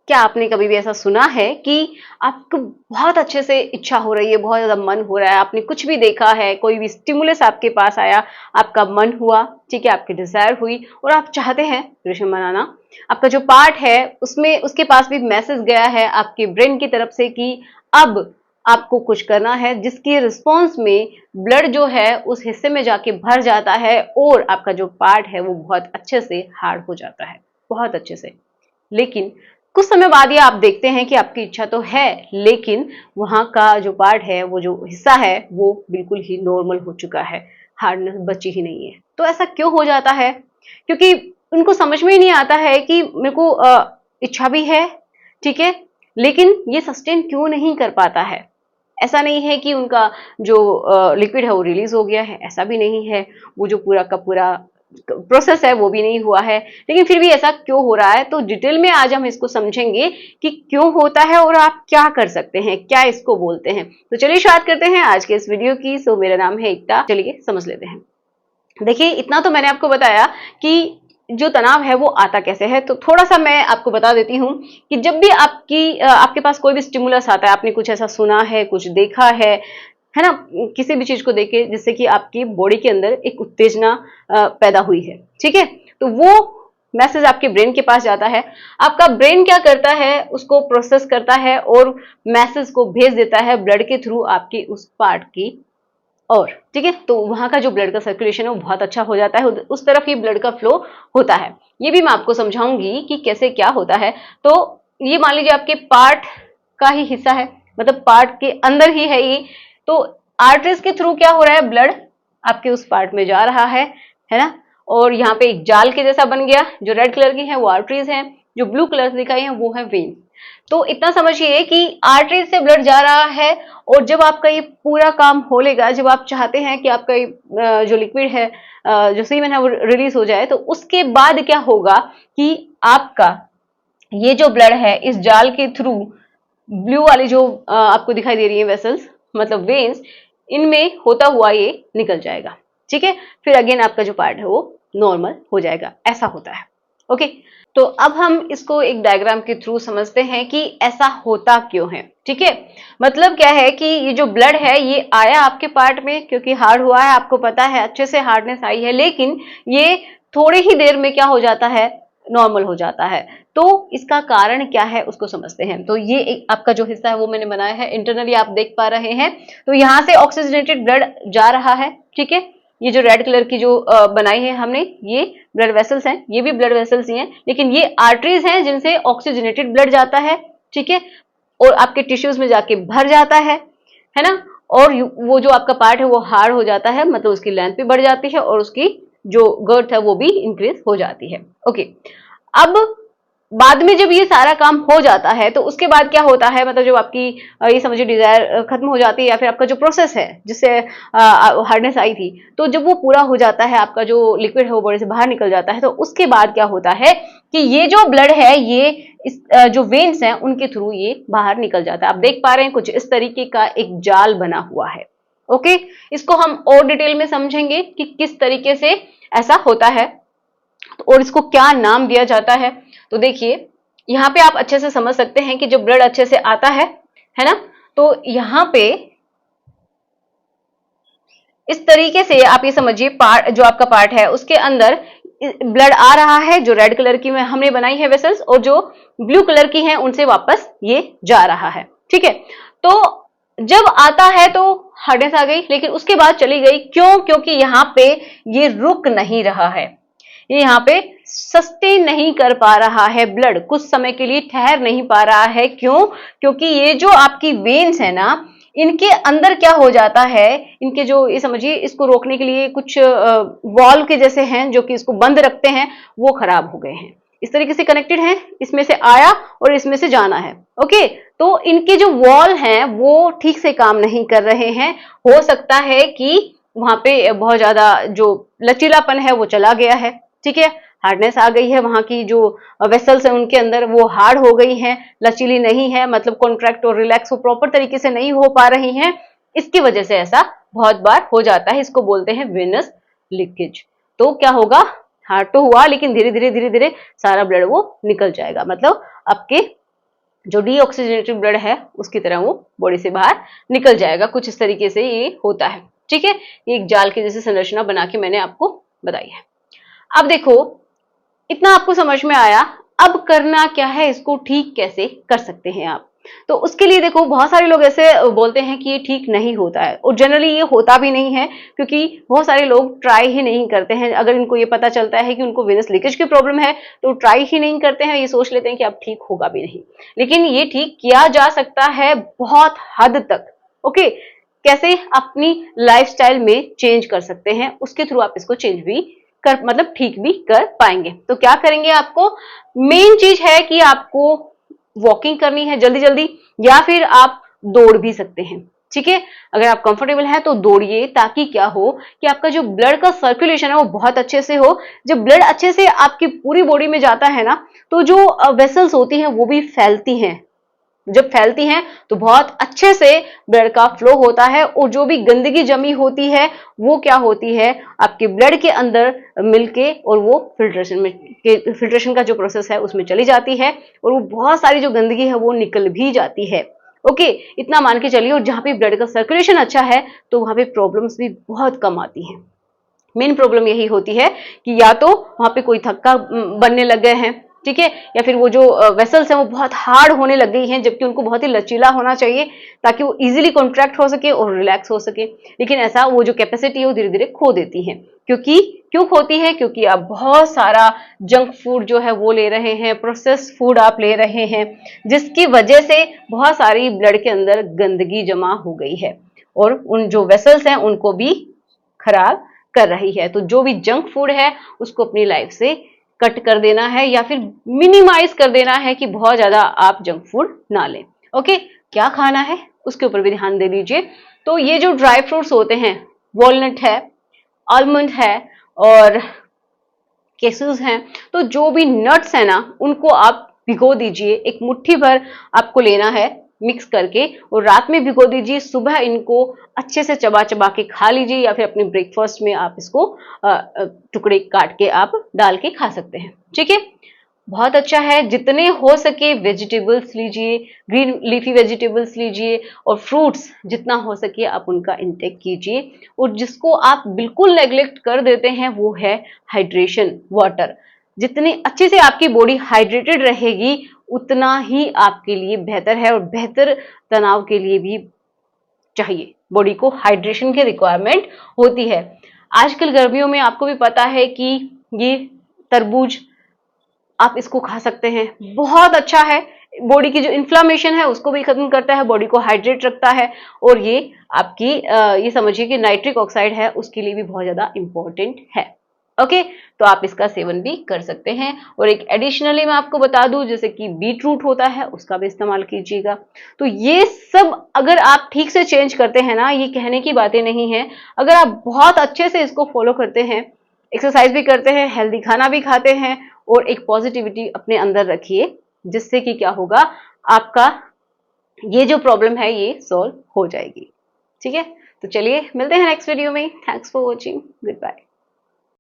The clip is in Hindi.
क्या आपने कभी भी ऐसा सुना है कि आपको बहुत अच्छे से इच्छा हो रही है, बहुत ज़्यादा मन हो रहा है, आपने कुछ भी देखा है, कोई भी स्टिमुलस आपके पास आया, आपका मन हुआ, ठीक है, आपकी डिज़ायर हुई और आप चाहते हैं रिलेशन बनाना। आपका जो पार्ट है उसमें उसके पास भी मैसेज गया है आपके ब्रेन की तरफ से कि अब आपको कुछ करना है, जिसकी रिस्पॉन्स में ब्लड जो है उस हिस्से में जाके भर जाता है और आपका जो पार्ट है वो बहुत अच्छे से हार्ड हो जाता है, बहुत अच्छे से। लेकिन कुछ समय बाद ये आप देखते हैं कि आपकी इच्छा तो है, लेकिन वहां का जो पार्ट है, वो जो हिस्सा है, वो बिल्कुल ही नॉर्मल हो चुका है, हार्डनेस बची ही नहीं है। तो ऐसा क्यों हो जाता है? क्योंकि उनको समझ में ही नहीं आता है कि मेरे को इच्छा भी है, ठीक है, लेकिन ये सस्टेन क्यों नहीं कर पाता है। ऐसा नहीं है कि उनका जो लिक्विड है वो रिलीज हो गया है, ऐसा भी नहीं है, वो जो पूरा का पूरा प्रोसेस है वो भी नहीं हुआ है, लेकिन फिर भी ऐसा क्यों हो रहा है। तो डिटेल में आज हम इसको समझेंगे कि क्यों होता है और आप क्या कर सकते हैं, क्या इसको बोलते हैं। तो चलिए शुरुआत करते हैं आज के इस वीडियो की। सो मेरा नाम है एकता, चलिए समझ लेते हैं। देखिए, इतना तो मैंने आपको बताया कि जो तनाव है वो आता कैसे है, तो थोड़ा सा मैं आपको बता देती हूँ कि जब भी आपके पास कोई भी स्टिमुलस आता है, आपने कुछ ऐसा सुना है, कुछ देखा है ना, किसी भी चीज को देख के जिससे कि आपकी बॉडी के अंदर एक उत्तेजना पैदा हुई है, ठीक है, तो वो मैसेज आपके ब्रेन के पास जाता है। आपका ब्रेन क्या करता है, उसको प्रोसेस करता है और मैसेज को भेज देता है ब्लड के थ्रू आपकी उस पार्ट की। और ठीक है, तो वहां का जो ब्लड का सर्कुलेशन है वो बहुत अच्छा हो जाता है, उस तरफ ही ब्लड का फ्लो होता है। ये भी मैं आपको समझाऊंगी कि कैसे क्या होता है। तो ये मान लीजिए आपके पार्ट का ही हिस्सा है, मतलब पार्ट के अंदर ही है ये। तो आर्टरीज के थ्रू क्या हो रहा है, ब्लड आपके उस पार्ट में जा रहा है ना। और यहाँ पे एक जाल के जैसा बन गया, जो रेड कलर की है वो आर्टरीज है, जो ब्लू कलर से दिखाई है वो है वेन। तो इतना समझिए कि आर्टरीज से ब्लड जा रहा है और जब आपका ये पूरा काम हो लेगा, जब आप चाहते हैं कि आपका ये जो लिक्विड है, जो सीमेन है वो रिलीज हो जाए, तो उसके बाद क्या होगा कि आपका ये जो ब्लड है इस जाल के थ्रू ब्लू वाली जो आपको दिखाई दे रही है वेसल्स, मतलब वेन्स, इनमें होता हुआ ये निकल जाएगा, ठीक है। फिर अगेन आपका जो पार्ट है वो नॉर्मल हो जाएगा, ऐसा होता है। ओके, तो अब हम इसको एक डायग्राम के थ्रू समझते हैं कि ऐसा होता क्यों है, ठीक है। मतलब क्या है कि ये जो ब्लड है ये आया आपके पार्ट में क्योंकि हार्ड हुआ है, आपको पता है, अच्छे से हार्डनेस आई है, लेकिन ये थोड़ी ही देर में क्या हो जाता है, नॉर्मल हो जाता है। तो इसका कारण क्या है उसको समझते हैं। तो ये एक आपका जो हिस्सा है वो मैंने बनाया है, इंटरनली आप देख पा रहे हैं। तो यहाँ से ऑक्सीजनेटेड ब्लड जा रहा है, ठीक है। ये जो रेड कलर की जो बनाई है हमने, ये ब्लड वेसल्स हैं, ये भी ब्लड वेसल्स ही हैं, लेकिन ये आर्टरीज हैं जिनसे ऑक्सीजनेटेड ब्लड जाता है, ठीक है, और आपके टिश्यूज में जाके भर जाता है ना। और वो जो आपका पार्ट है वो हार्ड हो जाता है, मतलब उसकी लेंथ भी बढ़ जाती है और उसकी जो गर्थ है वो भी इंक्रीज हो जाती है। ओके, अब बाद में जब ये सारा काम हो जाता है तो उसके बाद क्या होता है, मतलब जब आपकी ये समझिए डिजायर खत्म हो जाती है, या फिर आपका जो प्रोसेस है जिससे हार्डनेस आई थी, तो जब वो पूरा हो जाता है, आपका जो लिक्विड है वो बॉडी से बाहर निकल जाता है, तो उसके बाद क्या होता है कि ये जो ब्लड है ये जो वेन्स हैं उनके थ्रू ये बाहर निकल जाता है। आप देख पा रहे हैं कुछ इस तरीके का एक जाल बना हुआ है। ओके, इसको हम और डिटेल में समझेंगे कि किस तरीके से ऐसा होता है और इसको क्या नाम दिया जाता है। तो देखिए, यहाँ पे आप अच्छे से समझ सकते हैं कि जब ब्लड अच्छे से आता है ना, तो यहाँ पे इस तरीके से आप ये समझिए, पार्ट जो आपका पार्ट है उसके अंदर ब्लड आ रहा है, जो रेड कलर की में हमने बनाई है वेसल्स, और जो ब्लू कलर की हैं उनसे वापस ये जा रहा है, ठीक है। तो जब आता है तो हार्डनेस आ गई, लेकिन उसके बाद चली गई, क्यों? क्योंकि यहाँ पे ये रुक नहीं रहा है, ये यहाँ पे सस्टेन नहीं कर पा रहा है, ब्लड कुछ समय के लिए ठहर नहीं पा रहा है। क्यों? क्योंकि ये जो आपकी वेन्स है ना, इनके अंदर क्या हो जाता है, इनके जो ये समझिए इसको रोकने के लिए कुछ वॉल्व के जैसे हैं जो कि इसको बंद रखते हैं, वो खराब हो गए हैं, इस तरीके से कनेक्टेड हैं, इसमें से आया और इसमें से जाना है। ओके, तो इनके जो वॉल हैं वो ठीक से काम नहीं कर रहे हैं। हो सकता है कि वहां पे बहुत ज्यादा जो लचीलापन है वो चला गया है, ठीक है, हार्डनेस आ गई है, वहां की जो वेसल्स है उनके अंदर वो हार्ड हो गई हैं, लचीली नहीं है, मतलब कॉन्ट्रैक्ट और रिलैक्स वो प्रॉपर तरीके से नहीं हो पा रही हैं। इसकी वजह से ऐसा बहुत बार हो जाता है, इसको बोलते हैं वेनस लीकेज। तो क्या होगा, हार्ड तो हुआ लेकिन धीरे धीरे सारा ब्लड वो निकल जाएगा, मतलब आपके जो डीऑक्सीजनेटेड ब्लड है उसकी तरह वो बॉडी से बाहर निकल जाएगा। कुछ इस तरीके से ये होता है, ठीक है। ये एक जाल की जैसे संरचना बना के मैंने आपको बताई है। अब देखो, इतना आपको समझ में आया, अब करना क्या है, इसको ठीक कैसे कर सकते हैं आप। तो उसके लिए देखो, बहुत सारे लोग ऐसे बोलते हैं कि ये ठीक नहीं होता है, और जनरली ये होता भी नहीं है, क्योंकि बहुत सारे लोग ट्राई ही नहीं करते हैं। अगर इनको ये पता चलता है कि उनको वेनस लीकेज की प्रॉब्लम है तो ट्राई ही नहीं करते हैं, ये सोच लेते हैं कि अब ठीक होगा भी नहीं। लेकिन ये ठीक किया जा सकता है बहुत हद तक। ओके, कैसे? अपनी लाइफस्टाइल में चेंज कर सकते हैं, उसके थ्रू आप इसको चेंज भी कर, मतलब ठीक भी कर पाएंगे। तो क्या करेंगे? आपको मेन चीज है कि आपको वॉकिंग करनी है जल्दी जल्दी, या फिर आप दौड़ भी सकते हैं, ठीक है। अगर आप कंफर्टेबल हैं तो दौड़िए, ताकि क्या हो कि आपका जो ब्लड का सर्कुलेशन है वो बहुत अच्छे से हो। जब ब्लड अच्छे से आपकी पूरी बॉडी में जाता है ना, तो जो वेसल्स होती हैं वो भी फैलती हैं। जब फैलती हैं तो बहुत अच्छे से ब्लड का फ्लो होता है, और जो भी गंदगी जमी होती है वो क्या होती है, आपके ब्लड के अंदर मिलके, और वो फिल्ट्रेशन का जो प्रोसेस है उसमें चली जाती है, और वो बहुत सारी जो गंदगी है वो निकल भी जाती है। ओके, इतना मान के चलिए। और जहां पे ब्लड का सर्कुलेशन अच्छा है तो वहां पे प्रॉब्लम्स भी बहुत कम आती हैं। मेन प्रॉब्लम यही होती है कि या तो वहां पे कोई थक्का बनने लग गए हैं, ठीक है, या फिर वो जो वेसल्स हैं वो बहुत हार्ड होने लग गई हैं, जबकि उनको बहुत ही लचीला होना चाहिए ताकि वो इजीली कॉन्ट्रैक्ट हो सके और रिलैक्स हो सके। लेकिन ऐसा वो जो कैपेसिटी है वो धीरे धीरे खो देती है। क्यों खोती है? क्योंकि आप बहुत सारा जंक फूड जो है वो ले रहे हैं, प्रोसेस्ड फूड आप ले रहे हैं, जिसकी वजह से बहुत सारी ब्लड के अंदर गंदगी जमा हो गई है, और उन जो वेसल्स हैं उनको भी खराब कर रही है। तो जो भी जंक फूड है उसको अपनी लाइफ से कट कर देना है, या फिर मिनिमाइज कर देना है कि बहुत ज्यादा आप जंक फूड ना लें। ओके, क्या खाना है उसके ऊपर भी ध्यान दे दीजिए। तो ये जो ड्राई फ्रूट्स होते हैं, वॉलनट है, आलमंड है, और केसेस हैं, तो जो भी नट्स है ना उनको आप भिगो दीजिए। एक मुट्ठी भर आपको लेना है मिक्स करके, और रात में भिगो दीजिए। सुबह इनको अच्छे से चबा चबा के खा लीजिए, या फिर अपने ब्रेकफास्ट में आप इसको टुकड़े काट के आप डाल के खा सकते हैं, ठीक है। बहुत अच्छा है। जितने हो सके वेजिटेबल्स लीजिए, ग्रीन लीफी वेजिटेबल्स लीजिए, और फ्रूट्स जितना हो सके आप उनका इंटेक कीजिए। और जिसको आप बिल्कुल नेग्लेक्ट कर देते हैं वो है हाइड्रेशन, वाटर। जितनी अच्छे से आपकी बॉडी हाइड्रेटेड रहेगी उतना ही आपके लिए बेहतर है, और बेहतर तनाव के लिए भी चाहिए। बॉडी को हाइड्रेशन की रिक्वायरमेंट होती है। आजकल गर्मियों में आपको भी पता है कि ये तरबूज, आप इसको खा सकते हैं, बहुत अच्छा है। बॉडी की जो इन्फ्लामेशन है उसको भी खत्म करता है, बॉडी को हाइड्रेट रखता है, और ये आपकी ये समझिए कि नाइट्रिक ऑक्साइड है उसके लिए भी बहुत ज्यादा इंपॉर्टेंट है। ओके, तो आप इसका सेवन भी कर सकते हैं। और एक एडिशनली मैं आपको बता दूं, जैसे कि बीट रूट होता है उसका भी इस्तेमाल कीजिएगा। तो ये सब अगर आप ठीक से चेंज करते हैं ना, ये कहने की बातें नहीं है, अगर आप बहुत अच्छे से इसको फॉलो करते हैं, एक्सरसाइज भी करते हैं, हेल्दी खाना भी खाते हैं, और एक पॉजिटिविटी अपने अंदर रखिए, जिससे कि क्या होगा, आपका ये जो प्रॉब्लम है ये सॉल्व हो जाएगी, ठीक है। तो चलिए मिलते हैं नेक्स्ट वीडियो में। Thanks for watching, good bye.